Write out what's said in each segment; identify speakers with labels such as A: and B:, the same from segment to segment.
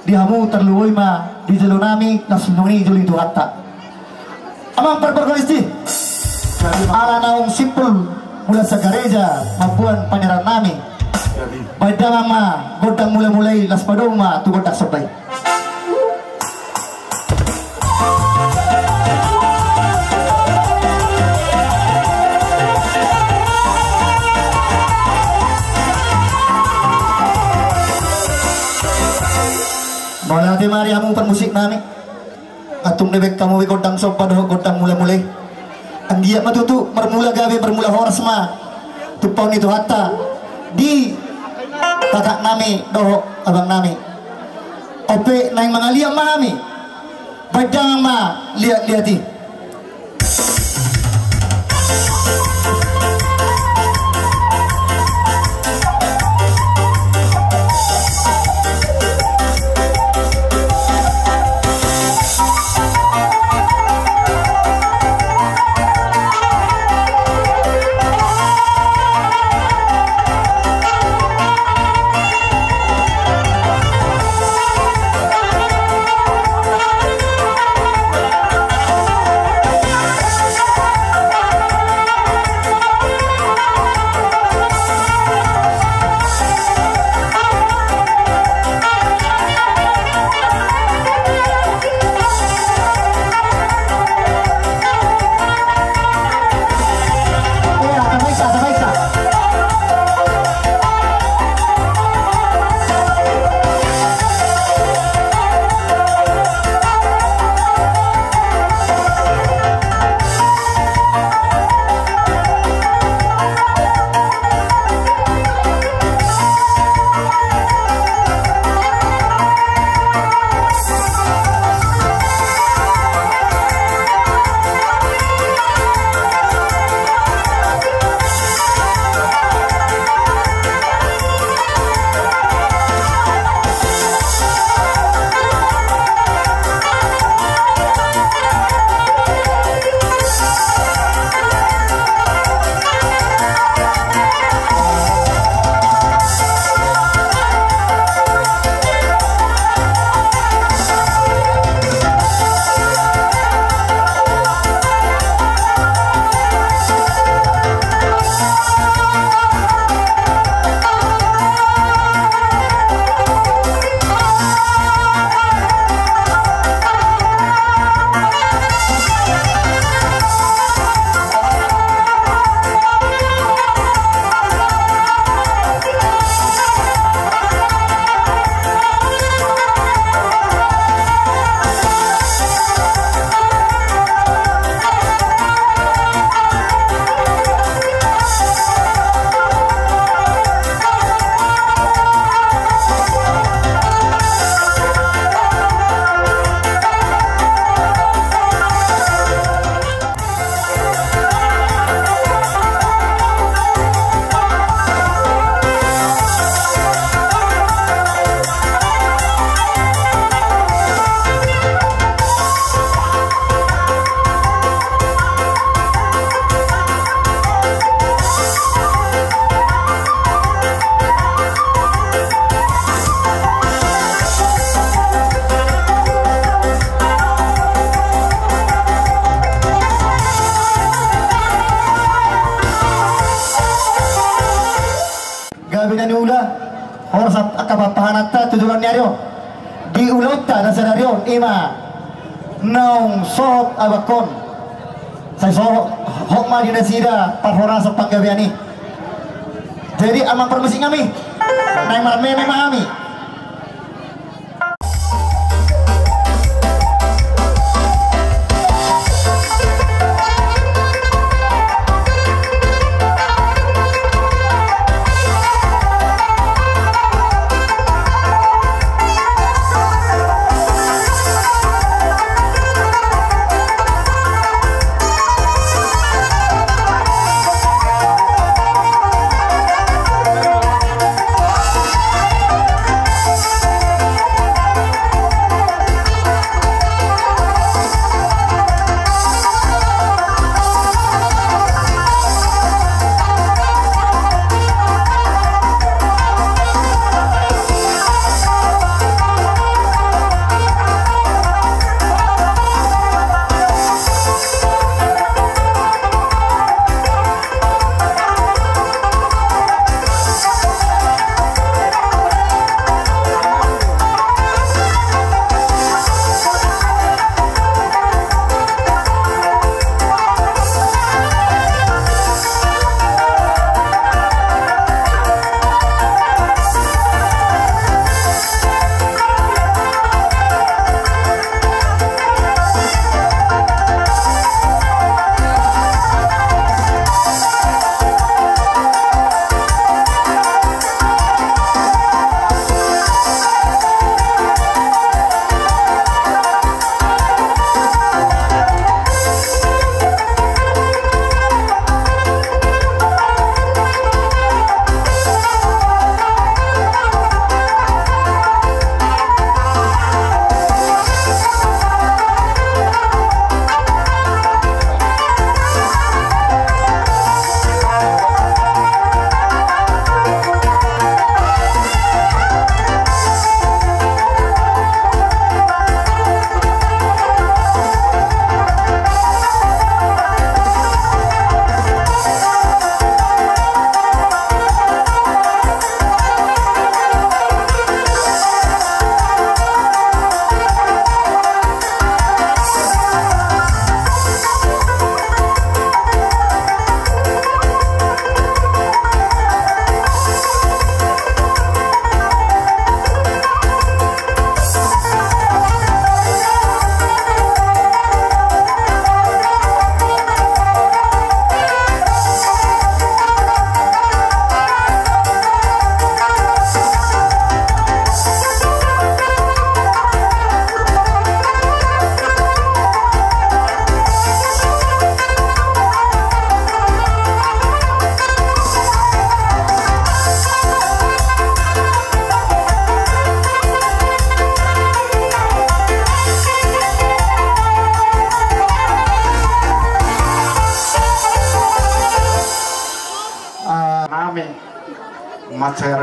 A: dihamu terluoy ma di jelunami nasunungi juli tu hatta amang perperkalisti ala naung simpul mula sa gereja mabuan pangeran nami baidang ma godang mulai-mulai las padoma tu godak sabay Malati mari among permusik nami atung debek kamu godang sopa doh godang mulai-mulai ang giya matutu bermula gabi bermula horas ma tupaw nito hatta di kakak nami doh abang nami ope na yung mga liyang mahami badang ma lihat-lihati Horas akapapahanata tujuan niyo di ulota na senaryo ima naung sohot abakon sa sohot hokma di nasira parhora sa panggabiani jadi amang permusik kami na marme memahami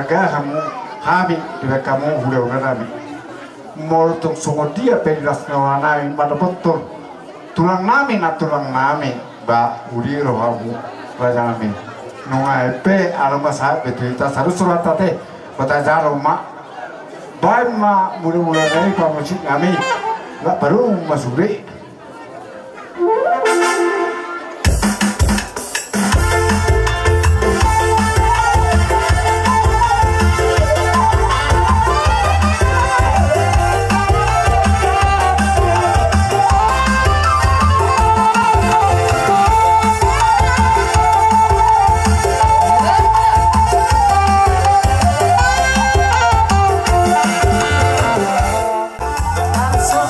B: Jaga kamu kami dengan kamu udah kami. Mau tung sungut dia pedas nawa nami pada betul. Tulang nami na tulang nami. Ba uri rohamu baca nami. Nunga epe alama betul kita harus surat tate. Bata jaro mak. Baik mak mula-mula dari pamusik kami. Nggak perlu masuri.
C: So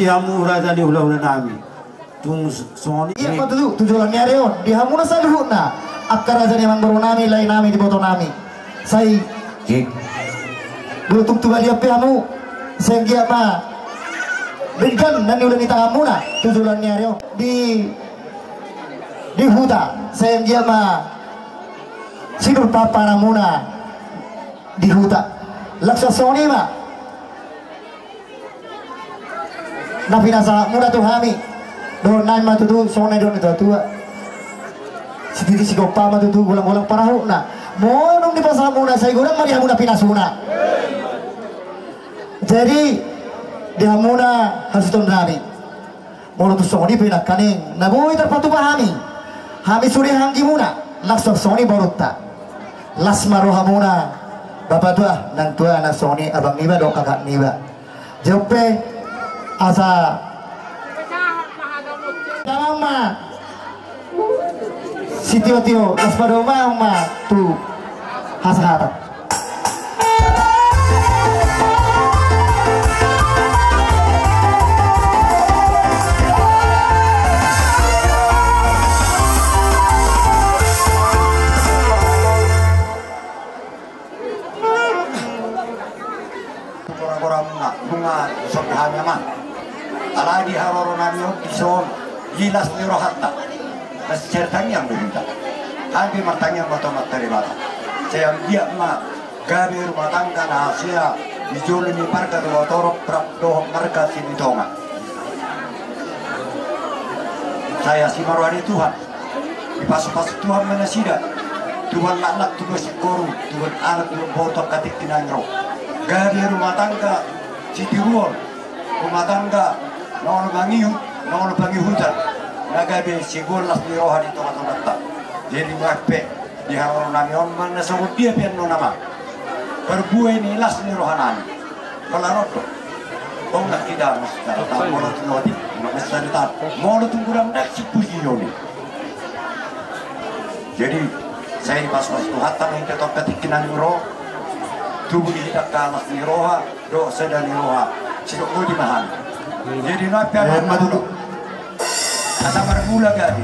C: dihamu raja di ulah nami tung soni
A: iya pa tujuan nyareon dihamuna sa luhuna akka raja ni mang baru nami lain nami di boto nami sai Bulutung tuwa dia piamu sehingga ma berikan dan ulang kita muna tujuannya rio di huta sehingga ma sidur papa muna di huta laksa soni ma napi nasa muna tuh hami don nai ma tuh soni don itu tua sedikit si gopa ma tuh gulang-gulang parahu na monong di pasal muna saya gulang mari muna pinasuna. Jadi dia muna hasutun rami mulu tu soni pinak kaning naboy terpatu pahami hami suri hanggi muna laksok soni borutta las maroha muna bapak tua nang tua anak soni abang niba do kakak niba jope asa mama si tio las pado mama tu hasahara
D: bunga sobrahnya mah ala di haroronanyo dison gilas ni rohatta mas certang yang berbeda hampir martanya motomat dari bata saya dia mah gabi rumah tangga nasia dijolin di parka dua torok berat doh mereka sini tonga saya si marwani Tuhan di pas-pas Tuhan menasida Tuhan anak tugas koru Tuhan anak Tuhan botok katik tinangro gabi rumah tangga Citiruon, rumah tangga, nol bangi hutan, nagabe sigol las di roha di tengah-tengah. Jadi ngape di haron namion mana sebut dia pian nama. Berbuai ni las di roha nami. Kalau tu, kau nak tidak mesti tahu mau tu nanti, mesti tahu mau tu kurang nak sipuji ni. Jadi saya pas-pas tu hatta yang ketok ketikinan roh. Tubuh kita kalas di roha, dosa dan roha, sidok di mahan. Jadi nabi anak dulu, asa bermula gadi,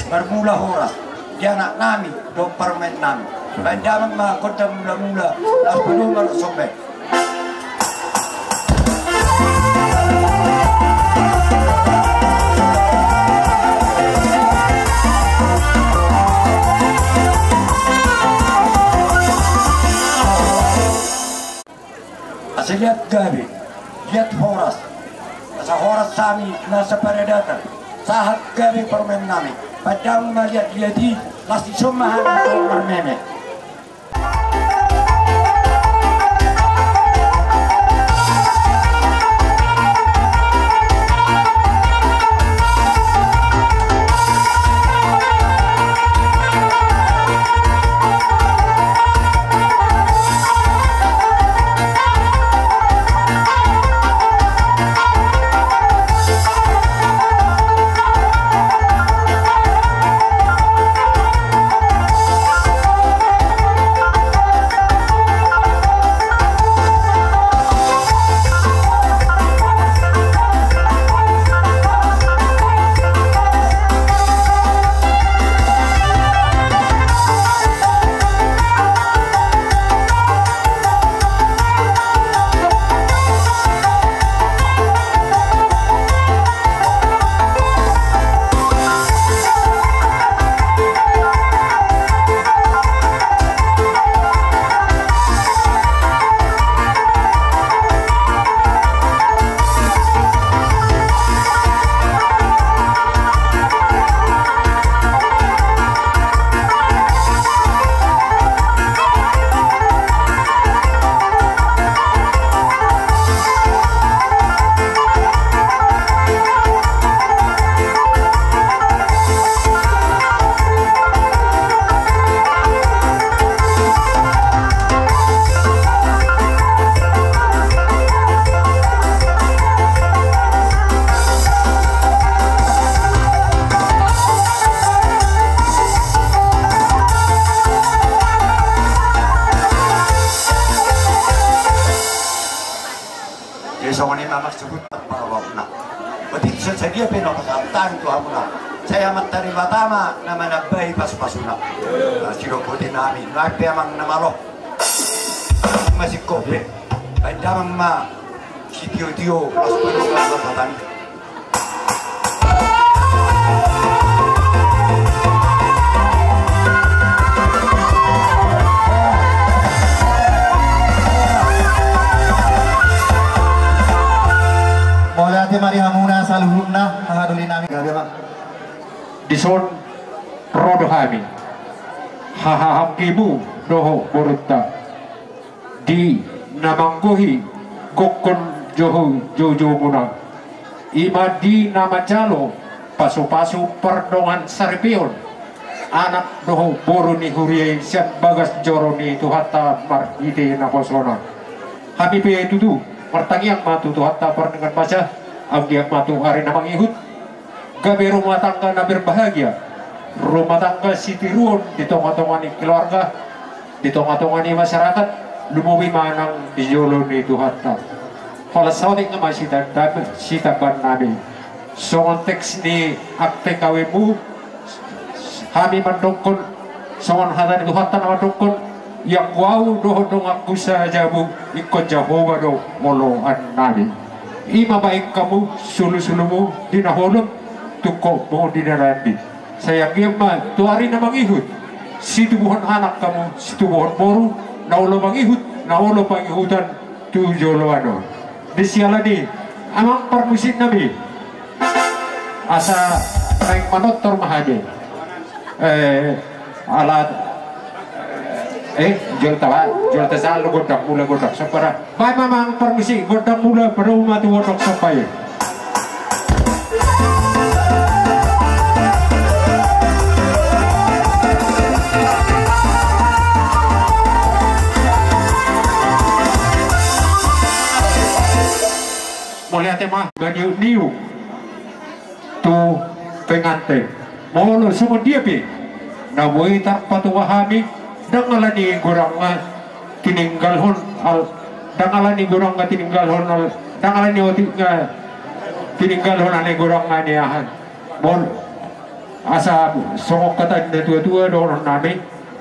D: bermula horas, dia anak nami, do permen nami. Bandaman mah kota mula-mula, lalu dulu baru sobek. Lihat gabi, lihat horas, asa horas sami nasa paredatan, sahat gabi permen nami, padang melihat dia di lasti sumahan atau permene. Jadi soalnya mama sebut apa nak sedia peno kesatan tu amuna saya amat dari batama nama nabai pas-pasuna sirokote nami nape amang nama lo masih kope bandamang ma sitio-tio pas-pasuna
A: Bola ate mari hamuna saluhurna hahaduli nami gabe bang.
E: Dison rodo hami hahaham kibu doho borutta di namanggohi kokon joho jojo muna ima di nama jalo pasu-pasu perdongan sarpion anak doho boru ni huriye siap bagas joro ni tuhata mar ide naposona hami pe tutu pertangiang matu tuhata perdengan baca anggiak matu hari namang ihut gabe rumah tangga na berbahagia rumah tangga sitiruon di tongah-tongah keluarga di tongah-tongah masyarakat lumuwi manang di jolo ni tuhata kalau saudik nga sitaban nabi so konteks ni akte kawemu kami mendukun songon hatan tuhata na mendukun yang wow doh dong aku saja bu ikut Jehovah do moloan nabi ima baik kamu sulu-sulumu dinaholong tuko mo dinarandi saya gema tuari na mangihut si tubuhan anak kamu si tubuhan boru naulo mangihut naulo pangihutan tujolo ano disialani amang permusik nabi asa naik manotor mahade alat jual tasal godak mula godak sapara bay mamang permisi godak mula baru mati godak sampai mulai tema ganyu niu tu pengantin mau lo semua dia pi nawai tak patu wahami dangalani gurang tininggalhon al dangalani gurang tininggalhon al dangalani tininggalhon ane gurang aniahan mon asa songok kata dua-dua dorong nami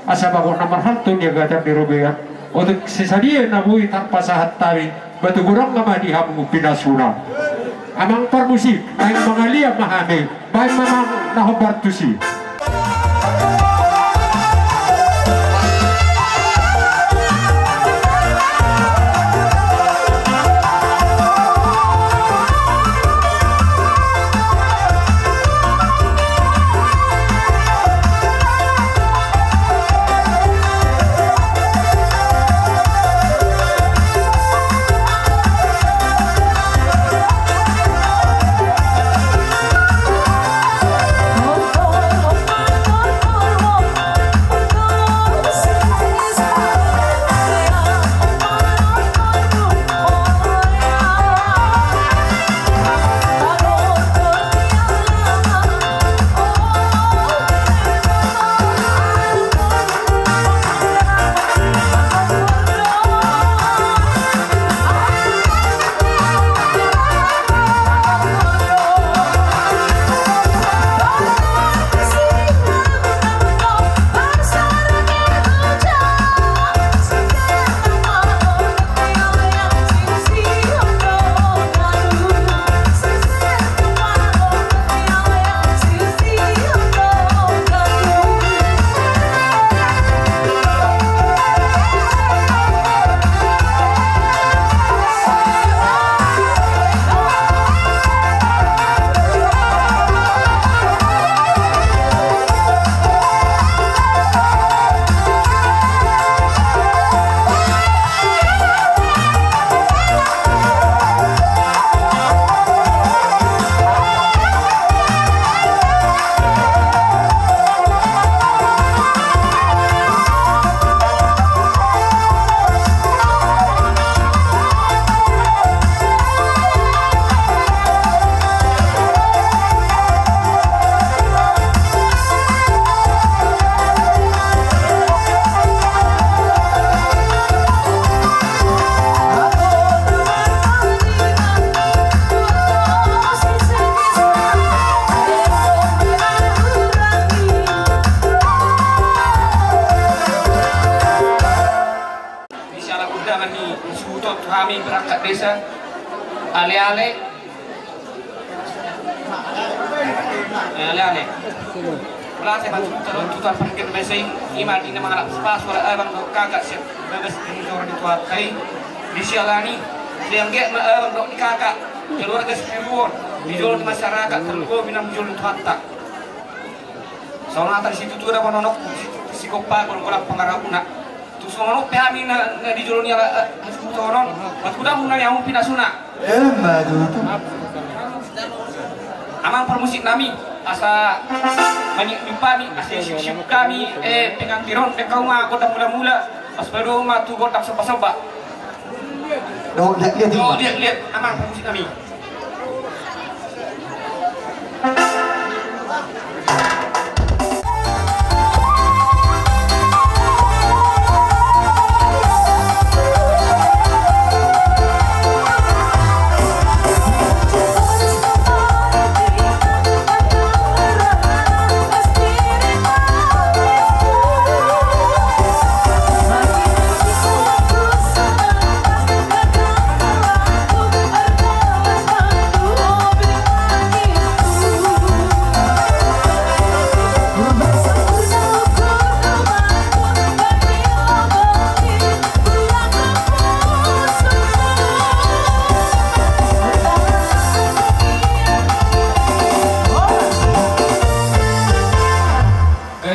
E: asa bago nomor hantu dia gata dirobean untuk sesadia nabui tanpa sahat tawi batu gurang nama dihamu pinasuna amang permusik baik mengalia mahame baik memang nahobartusi
F: Oh kami berangkat desa ale-ale wala saya bantu terus tuan pergi mesai iman ini mengalap pas wala abang kakak siap bebas tinjor di tuan kai disialani yang get abang dok di kakak keluarga sepuluh dijual di masyarakat terus binam jual di tuan tak soalnya dari situ tuh ada mononok psikopat kalau pengarap nak tu soalnya kami na dijual ni ala orang waktu dah mulai yang pindah sunat amang permusik nami asa banyak mipani asa sip kami pengang tiron pekau ma kota mula-mula pas baru ma tu kota soba-soba lihat amang permusik nami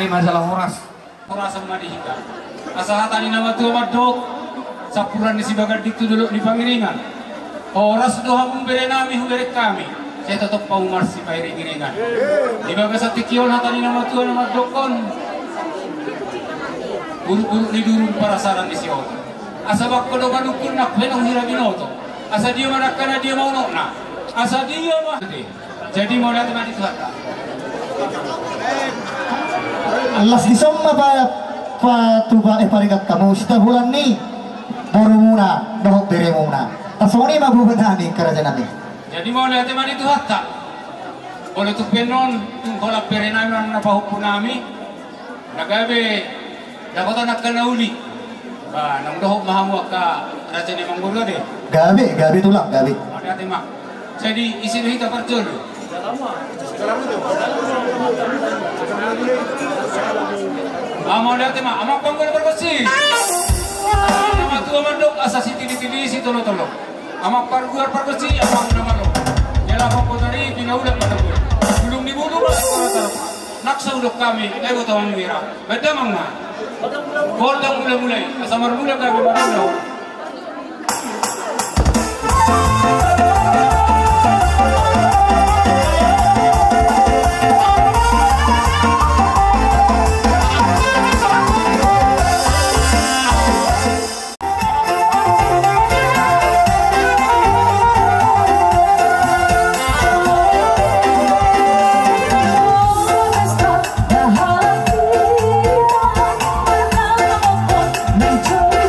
F: masalah horas sama dihika asal tani nama tua madok sapuran di sibagan diktu dulu di pangiringan horas doa memberi nami huderek kami saya tetap mau marsi pairi giringan di bagas atikion hatani nama tua nama dokon buruk-buruk di durung para saran di siot asa bak kodokan ukur nak benang hira binoto asa dia manakana dia mau nokna asa dia mah jadi mau datang di Tuhan
A: Alas di somma pa tuba parigat kamu sita bulan ni baru muna dohok bere muna tasoni mabubadani kerajaan ni
F: jadi mau lihat mana itu hatta oleh tu penon tungkolak bere nami na pahupu nami nagabe dapat anak kanauli nang dohok mahamu ka raja ni manggurga de
A: gabe tulang gabe
F: ada tema jadi isi kita percul Amo lihat tema, amo panggul berkosi. Nama tua mandok asasi tili si tolo. Amo parguar berkosi, amo nama lo. Jela pokok dari pinaudak mandok. Belum dibunuh lah. Naksa udah kami, ego tawang mira. Beda mangga. Gordang mulai, asamar mulai kami mandok.
G: Mencoba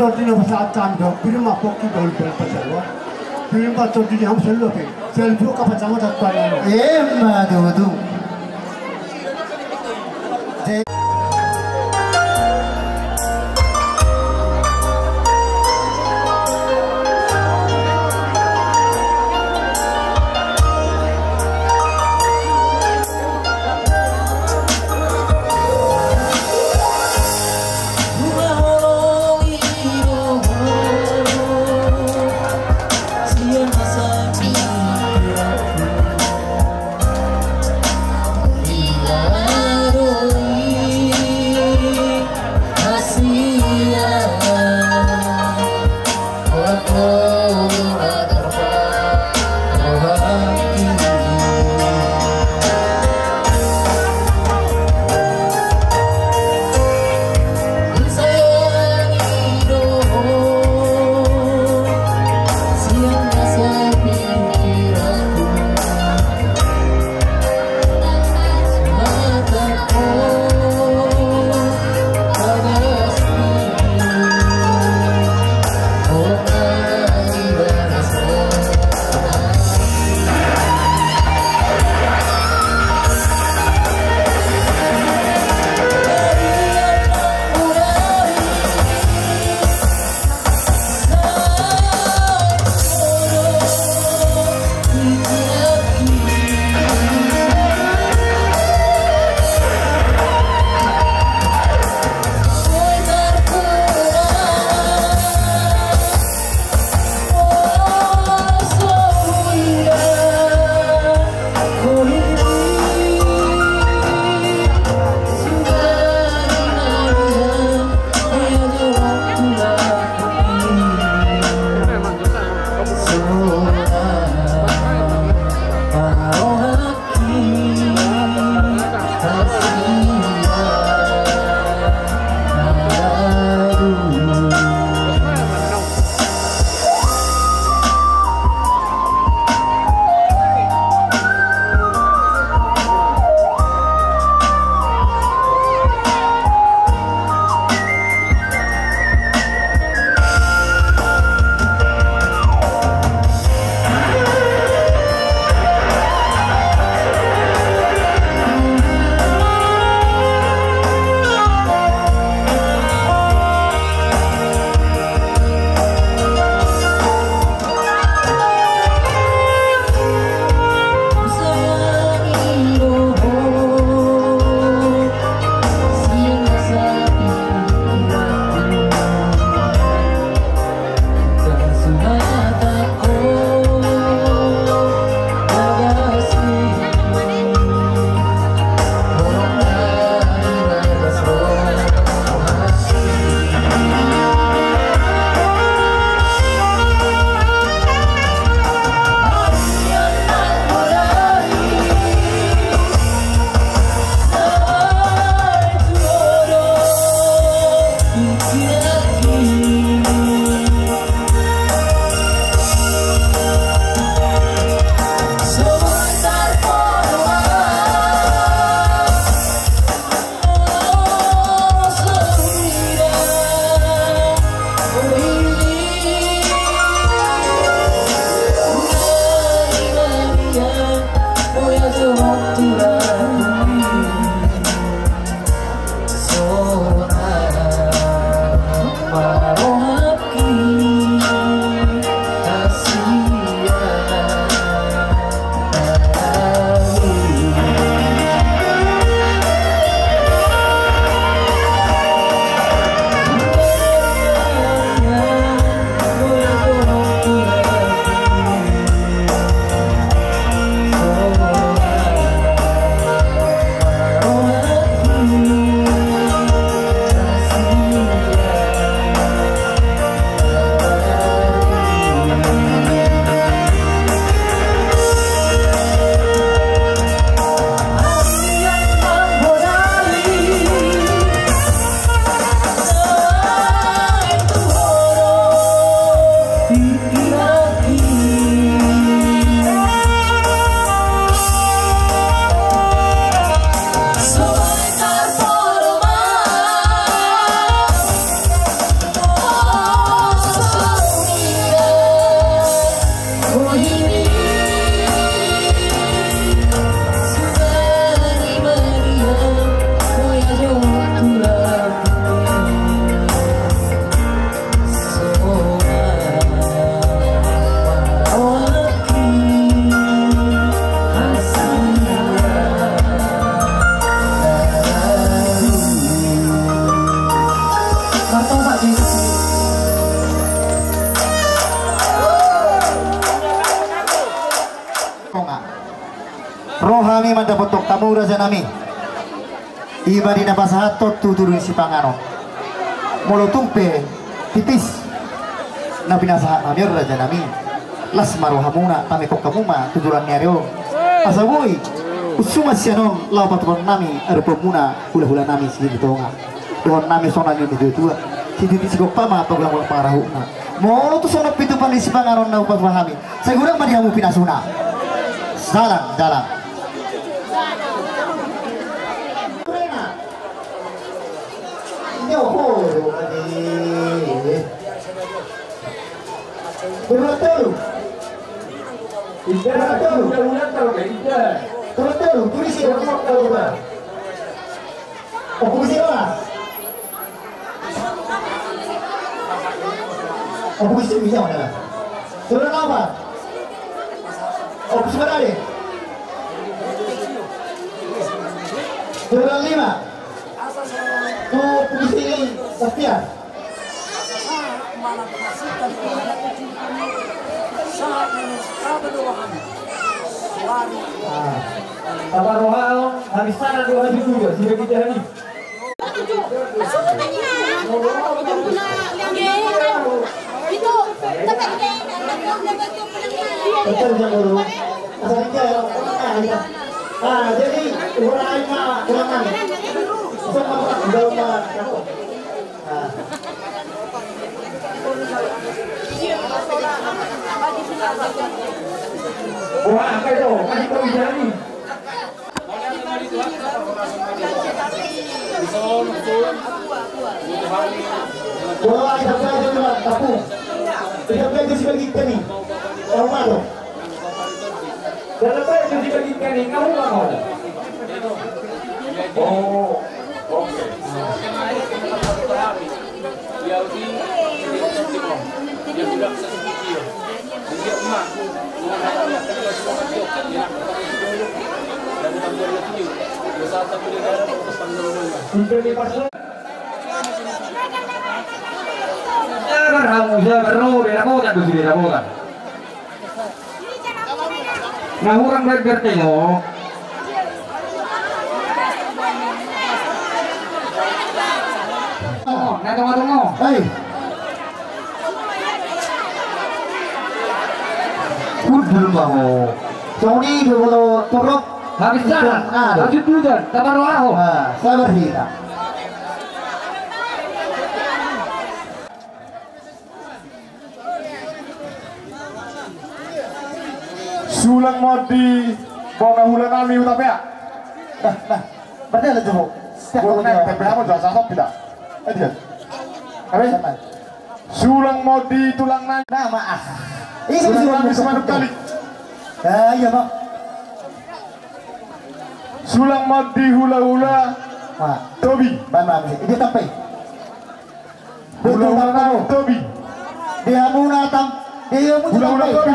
G: tortilla saat tanda, film apa kita boleh pasal. Film apa tortilla ham selalu ke. Selfie ka pacama tak payah.
A: Madu. kamu raja nami ibadi napasahatot tuturun si pangano molo tumpe tipis na pinasahat nami raja nami las maruhamuna kami kok kamuma tujuran nyaryo asawoy usuma sianon lau patron nami ada pemuna hula-hula nami sini tonga doon nami sona nyo ni tua sidi sigok pama paglang wala parahuna molo tu sono pitu pali si pangaron na upat mahami siguro man hamu pinasuna dalam Turun 5 tuh pusing Sofian Bapak Rohal habis sana 2 juga sudah kita hari
H: itu
A: jadi orang mah ulangan
E: Wah, apa itu? Kasih tahu jadi.
A: Bola ada pelajaran tapu. Tidak pelajar sebagian ni. Orang mana?
E: Dan apa yang dibagikan ini? Kamu nggak mau? Oh, oke. Nah, orang bergerti loh. Oh, nah tunggu.
A: Hei. Kudul mau. Sony dulu turut
E: Habis jalan, lanjut dulu dan sabar roh.
A: Sabar kita.
B: Sulang modi bawa hula nami utap ya.
A: Nah, padahal jemu.
B: Gua nak tapi kamu jangan sasok tidak. Aja. Apa? Sulang modi tulang nami.
A: Nah, maaf.
B: Ini sulang nami semangat kali.
A: Iya, Pak.
B: Sulang modi hula-hula.
A: Pak.
B: Tobi.
A: Bana, ini tapi.
B: Hula-hula nami Tobi.
A: Dia muna
B: Hula-hula Tobi.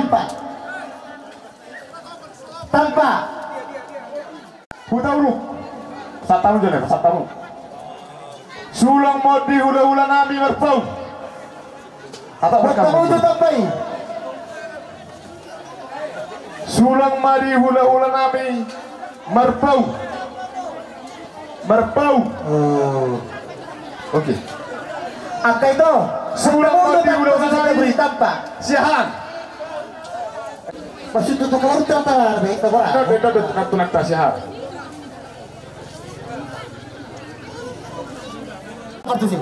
A: Tanpa
B: Huta uruk 1 tahun je 1 tahun. Sulang modi hula-hula nami merpau. Atau
A: bertemu itu tapi.
B: Sulang madi hula-hula nami merpau. Oke.
A: Angka itu
B: Sulang madi hula-hula nami
A: tanpa.
B: Siahan.
A: Maksud itu keluar tanpa baik tak
B: Beda tunak siahan.
A: Apa sih?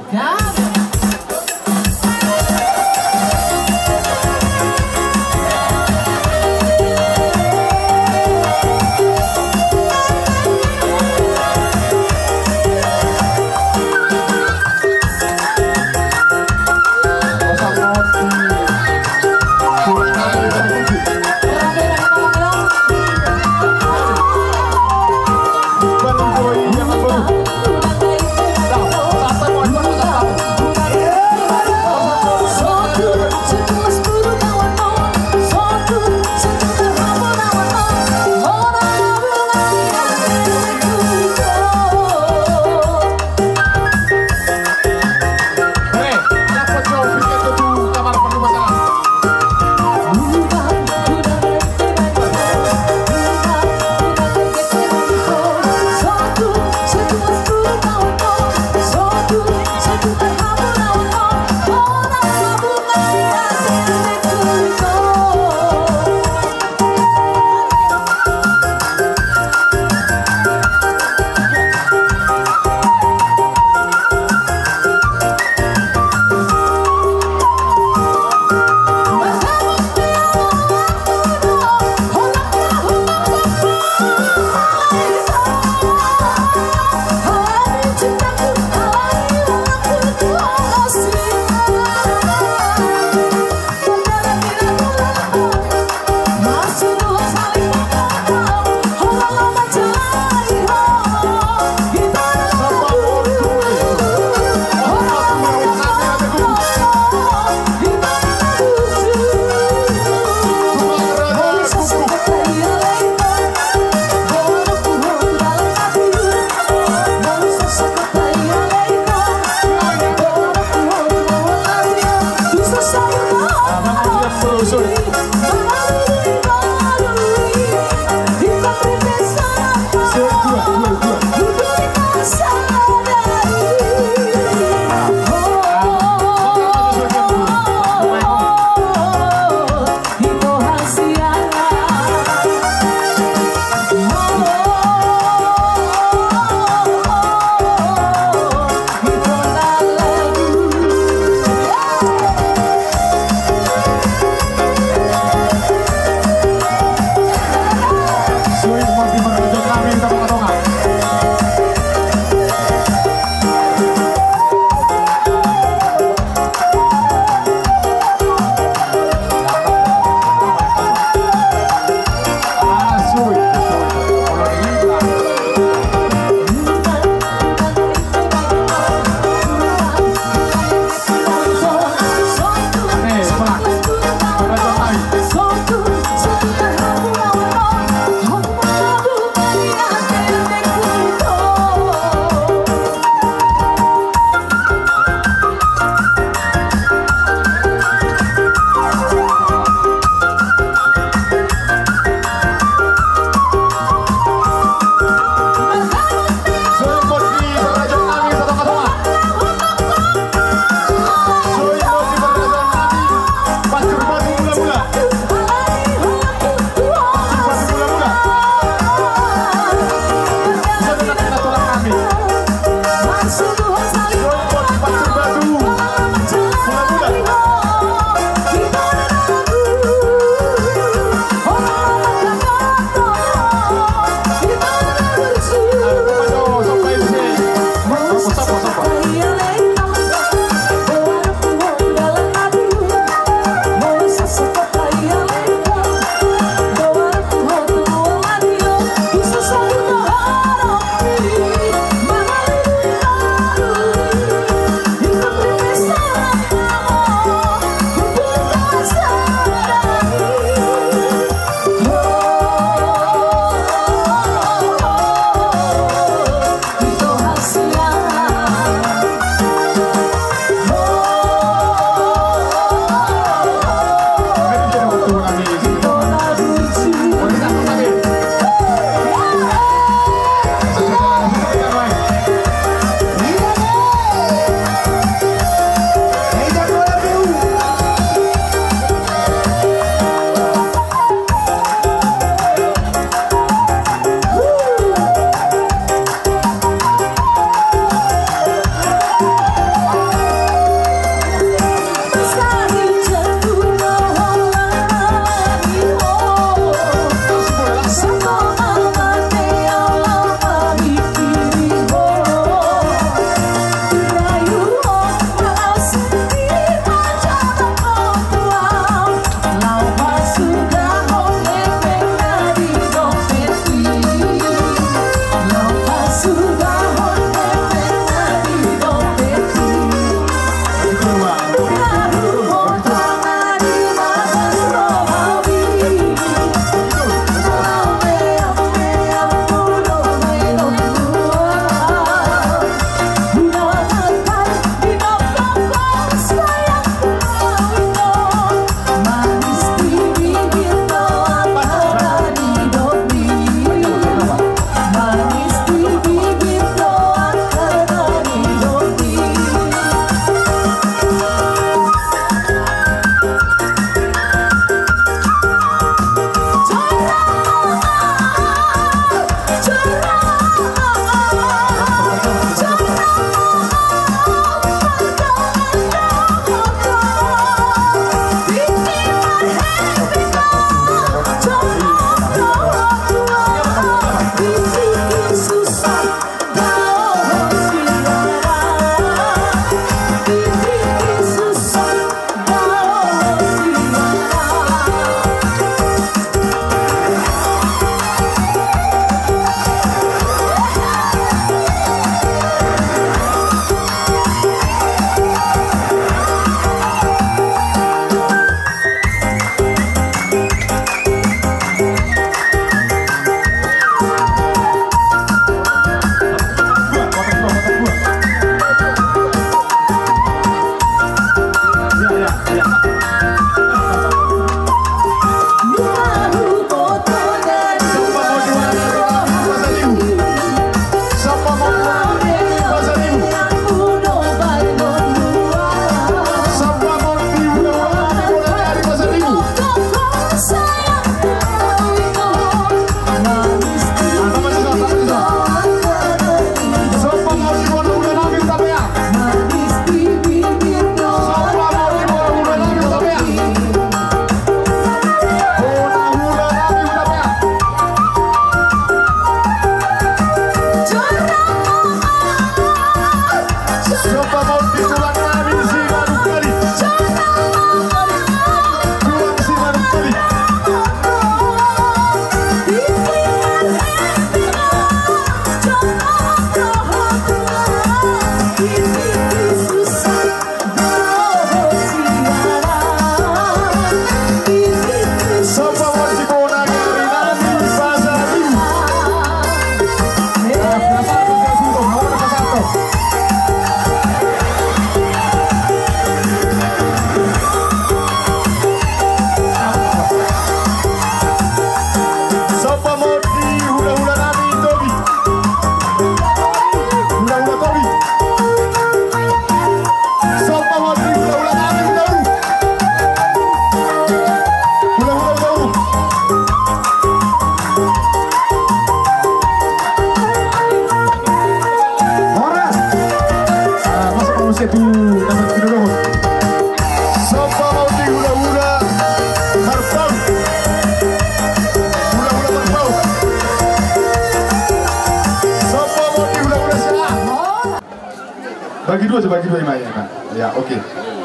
I: Bagi dua Ima ya kan. Ya oke.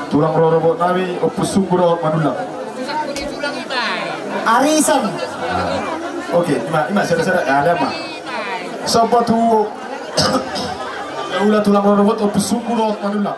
I: Tulang rorobot nami opus sungkuro manulang.
A: Arisan.
I: Oke, Ima sada ada mah. Sopo tu ulah tulang rorobot opus sungkuro manulang.